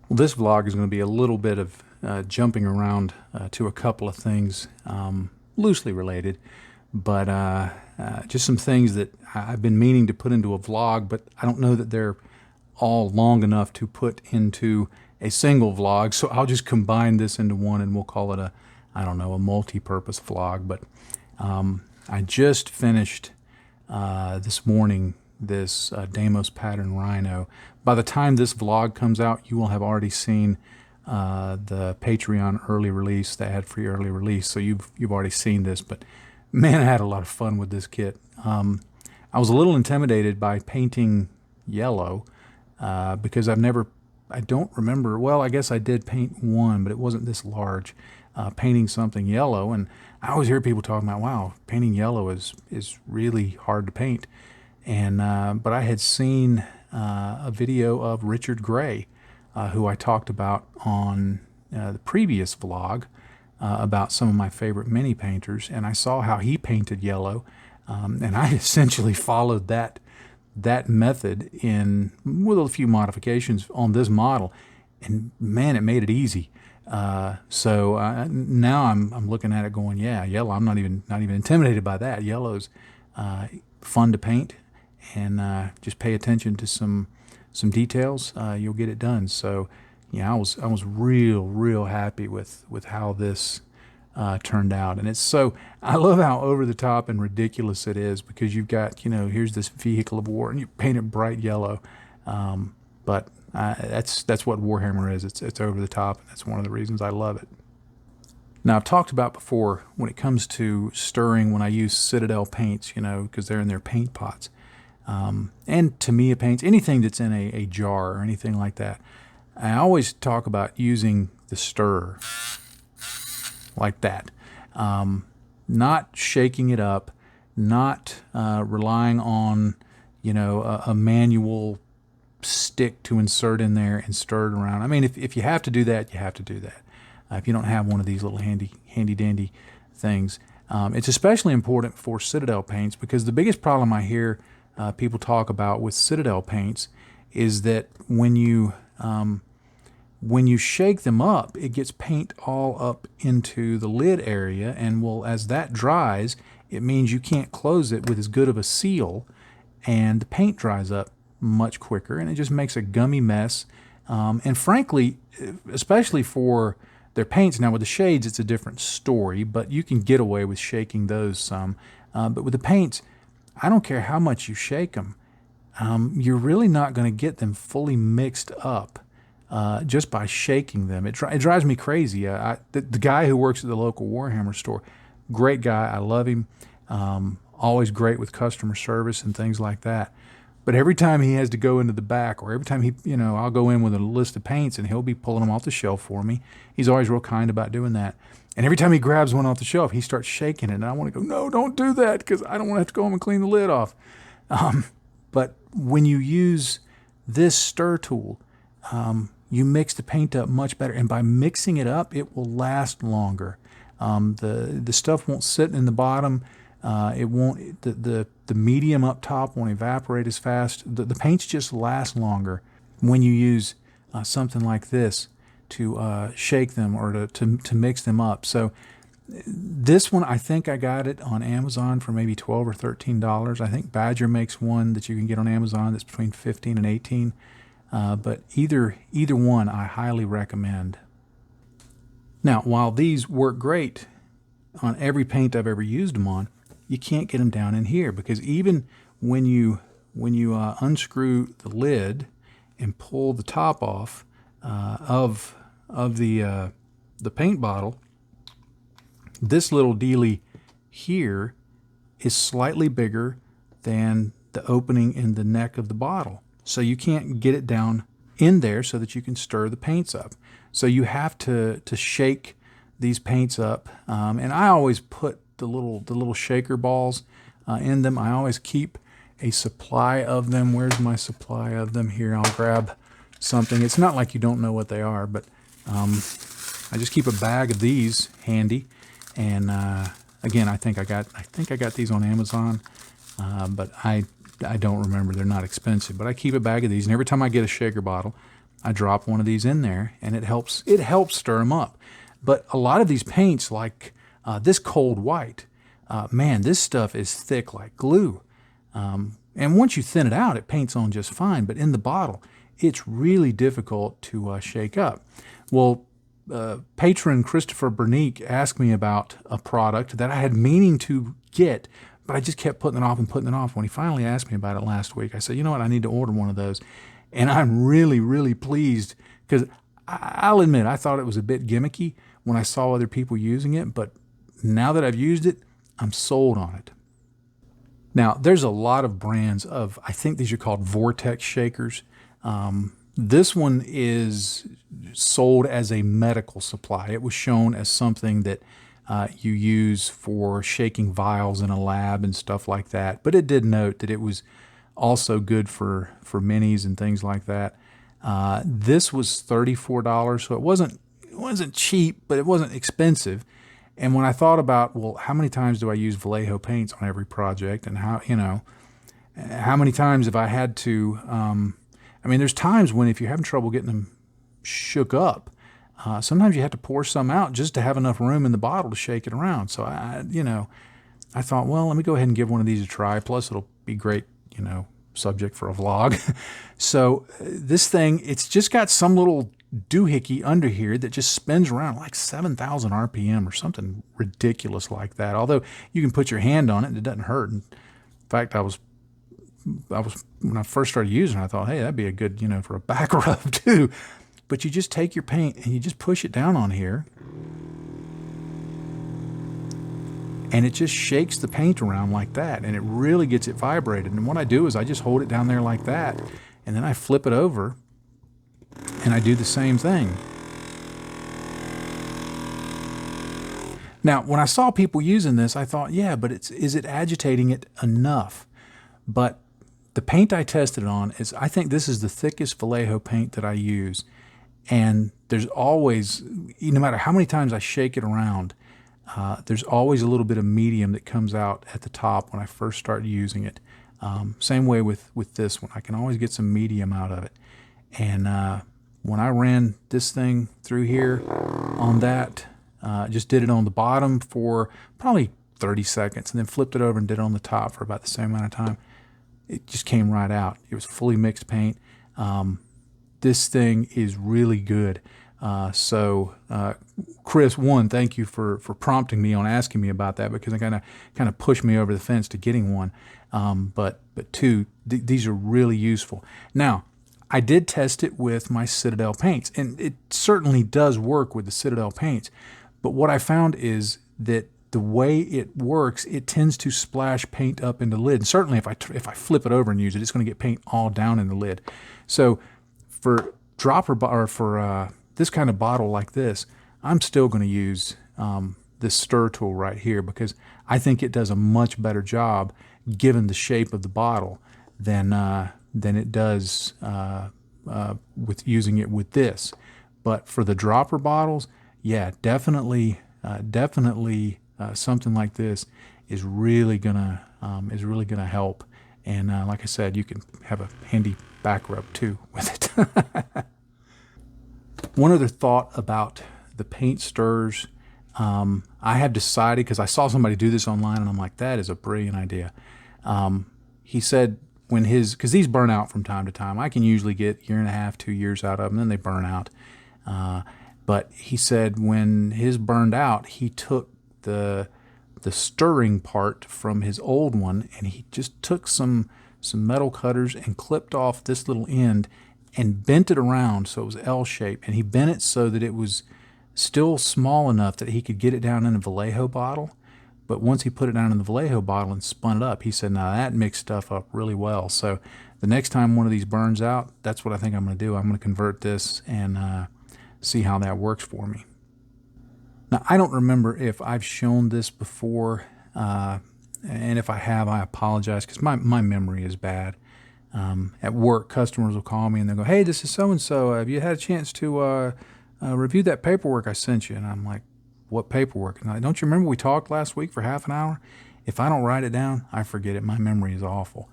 Well, this vlog is going to be a little bit of jumping around to a couple of things loosely related, but just some things that I've been meaning to put into a vlog, but I don't know that they're all long enough to put into a single vlog, so I'll just combine this into one and we'll call it I don't know, a multi-purpose vlog. But I just finished this morning this Deimos pattern rhino. By the time this vlog comes out, you will have already seen the Patreon early release, the ad-free early release, so you've already seen this. But man, I had a lot of fun with this kit. I was a little intimidated by painting yellow because I don't remember, well, I guess I did paint one, but it wasn't this large, painting something yellow. And I always hear people talking about, wow, painting yellow is really hard to paint. And but I had seen a video of Richard Gray, who I talked about on the previous vlog about some of my favorite mini painters, and I saw how he painted yellow, and I essentially followed that method with a few modifications on this model, and man, it made it easy. So now I'm looking at it going, yeah, yellow. I'm not even intimidated by that. Yellow's fun to paint, and just pay attention to some details. You'll get it done. So yeah, I was real happy with how this turned out. And I love how over the top and ridiculous it is, because you've got, here's this vehicle of war and you paint it bright yellow. But that's what Warhammer is. It's over the top, and that's one of the reasons I love it. Now, I've talked about before, when it comes to stirring, when I use Citadel paints, because they're in their paint pots, and Tamiya paints, anything that's in a jar or anything like that, I always talk about using the stirrer like that, not shaking it up, not relying on a manual stick to insert in there and stir it around. I mean, if you have to do that, you have to do that. If you don't have one of these little handy dandy things, it's especially important for Citadel paints, because the biggest problem I hear people talk about with Citadel paints is that when you shake them up, it gets paint all up into the lid area, and as that dries, it means you can't close it with as good of a seal, and the paint dries up much quicker, and it just makes a gummy mess. And frankly, especially for their paints, now with the shades it's a different story, but you can get away with shaking those some. But with the paints, I don't care how much you shake them, you're really not going to get them fully mixed up just by shaking them. It drives me crazy. The guy who works at the local Warhammer store, great guy, I love him, always great with customer service and things like that. But every time he has to go into the back, or every time I'll go in with a list of paints and he'll be pulling them off the shelf for me. He's always real kind about doing that. And every time he grabs one off the shelf, he starts shaking it. And I want to go, no, don't do that, because I don't want to have to go home and clean the lid off. But when you use this stir tool, you mix the paint up much better. And by mixing it up, it will last longer. The stuff won't sit in the bottom. It won't. The medium up top won't evaporate as fast. The paints just last longer when you use something like this to shake them, or to mix them up. So this one, I think I got it on Amazon for maybe $12 or $13. I think Badger makes one that you can get on Amazon that's between $15 and $18. But either one I highly recommend. Now, while these work great on every paint I've ever used them on, you can't get them down in here, because even when you unscrew the lid and pull the top off of the paint bottle, this little dealie here is slightly bigger than the opening in the neck of the bottle, so you can't get it down in there so that you can stir the paints up. So you have to shake these paints up, and I always put the little shaker balls in them. I always keep a supply of them. Where's my supply of them? Here, I'll grab something. It's not like you don't know what they are, but I just keep a bag of these handy. And again, I think I got these on Amazon, but I don't remember. They're not expensive, but I keep a bag of these, and every time I get a shaker bottle, I drop one of these in there, and it helps stir them up. But a lot of these paints, like this cold white, man, this stuff is thick like glue. And once you thin it out, it paints on just fine. But in the bottle, it's really difficult to shake up. Well, patron Christopher Bernique asked me about a product that I had meaning to get, but I just kept putting it off and putting it off. When he finally asked me about it last week, I said, you know what, I need to order one of those. And I'm really, really pleased, because I'll admit I thought it was a bit gimmicky when I saw other people using it, but now that I've used it, I'm sold on it. Now, there's a lot of brands of, I think these are called Vortex shakers. This one is sold as a medical supply. It was shown as something that you use for shaking vials in a lab and stuff like that. But it did note that it was also good for minis and things like that. This was $34, so it wasn't cheap, but it wasn't expensive. And when I thought about, well, how many times do I use Vallejo paints on every project, and how many times have I had to, I mean, there's times when if you're having trouble getting them shook up, sometimes you have to pour some out just to have enough room in the bottle to shake it around. So I thought, well, let me go ahead and give one of these a try. Plus it'll be great, subject for a vlog. So this thing, it's just got some little doohickey under here that just spins around like 7,000 RPM or something ridiculous like that. Although you can put your hand on it and it doesn't hurt. And in fact, I was when I first started using it, I thought, hey, that'd be a good, for a back rub too. But you just take your paint and you just push it down on here, and it just shakes the paint around like that, and it really gets it vibrated. And what I do is I just hold it down there like that, and then I flip it over, and I do the same thing. Now, when I saw people using this, I thought, yeah, but is it agitating it enough? But the paint I tested it on is, I think this is the thickest Vallejo paint that I use. And there's always, no matter how many times I shake it around, there's always a little bit of medium that comes out at the top when I first start using it. Same way with this one. I can always get some medium out of it. And when I ran this thing through here on that, just did it on the bottom for probably 30 seconds and then flipped it over and did it on the top for about the same amount of time. It just came right out. It was fully mixed paint. This thing is really good. Chris, one, thank you for prompting me on asking me about that, because it kind of pushed me over the fence to getting one. But two, these are really useful. Now, I did test it with my Citadel paints, and it certainly does work with the Citadel paints. But what I found is that the way it works, it tends to splash paint up in the lid. And certainly if I flip it over and use it, it's going to get paint all down in the lid. So for this kind of bottle like this, I'm still going to use this stir tool right here, because I think it does a much better job, given the shape of the bottle, than it does with using it with this. But for the dropper bottles, yeah, definitely something like this is really gonna help. And like I said, you can have a handy back rub too with it. One other thought about the paint stirs, I have decided, because I saw somebody do this online and I'm like, that is a brilliant idea. He said because these burn out from time to time. I can usually get 1.5 to 2 years out of them, then they burn out. But he said when his burned out, he took the stirring part from his old one, and he just took some metal cutters and clipped off this little end and bent it around so it was L-shaped, and he bent it so that it was still small enough that he could get it down in a Vallejo bottle. But once he put it down in the Vallejo bottle and spun it up, he said, now that mixed stuff up really well. So the next time one of these burns out, that's what I think I'm going to do. I'm going to convert this and see how that works for me. Now, I don't remember if I've shown this before, and if I have, I apologize, because my memory is bad. At work, customers will call me and they'll go, hey, this is so-and-so. Have you had a chance to review that paperwork I sent you? And I'm like, what paperwork? And don't you remember we talked last week for half an hour? If I don't write it down, I forget it. My memory is awful.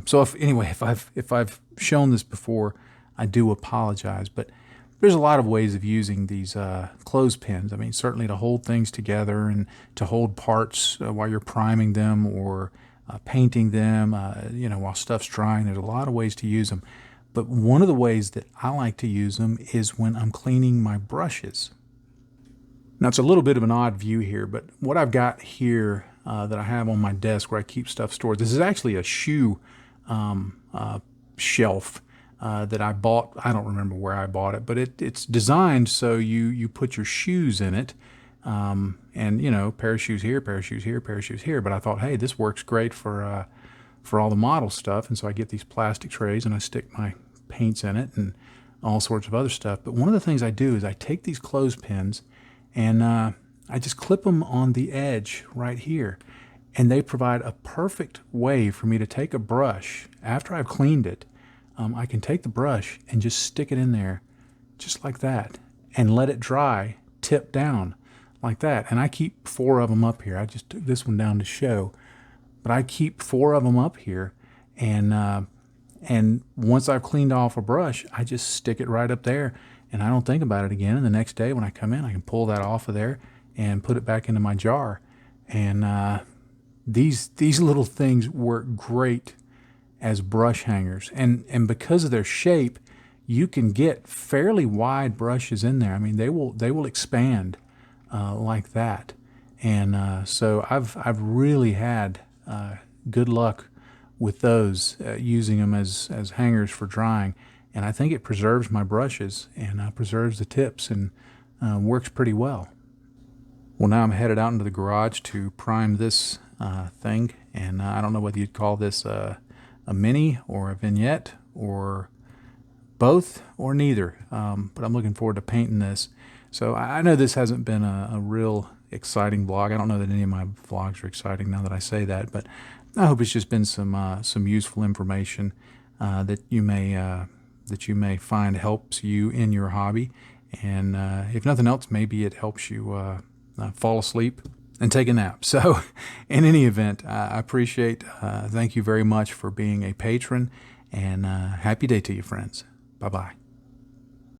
So if I've shown this before, I do apologize. But there's a lot of ways of using these clothespins. I mean, certainly to hold things together and to hold parts while you're priming them or painting them, while stuff's drying. There's a lot of ways to use them. But one of the ways that I like to use them is when I'm cleaning my brushes. Now, it's a little bit of an odd view here, but what I've got here that I have on my desk where I keep stuff stored, this is actually a shoe shelf that I bought. I don't remember where I bought it, but it's designed so you put your shoes in it, and pair of shoes here, pair of shoes here, pair of shoes here. But I thought, hey, this works great for all the model stuff, and so I get these plastic trays and I stick my paints in it and all sorts of other stuff. But one of the things I do is I take these clothespins and I just clip them on the edge right here, and they provide a perfect way for me to take a brush after I've cleaned it. I can take the brush and just stick it in there just like that and let it dry tip down like that. And I keep 4 of them up here. I just took this one down to show, but I keep 4 of them up here, and once I've cleaned off a brush, I just stick it right up there and I don't think about it again. And the next day when I come in, I can pull that off of there and put it back into my jar. And these little things work great as brush hangers, and because of their shape, you can get fairly wide brushes in there. I mean, they will expand like that, and so I've really had good luck with those, using them as hangers for drying, and I think it preserves my brushes and preserves the tips and works pretty well. Well, now I'm headed out into the garage to prime this thing, and I don't know whether you'd call this a mini or a vignette or both or neither, but I'm looking forward to painting this. So I know this hasn't been a real exciting vlog. I don't know that any of my vlogs are exciting now that I say that, but I hope it's just been some useful information that you may find helps you in your hobby, and if nothing else, maybe it helps you fall asleep and take a nap. So in any event, I appreciate, thank you very much for being a patron, and happy day to you, friends. Bye-bye.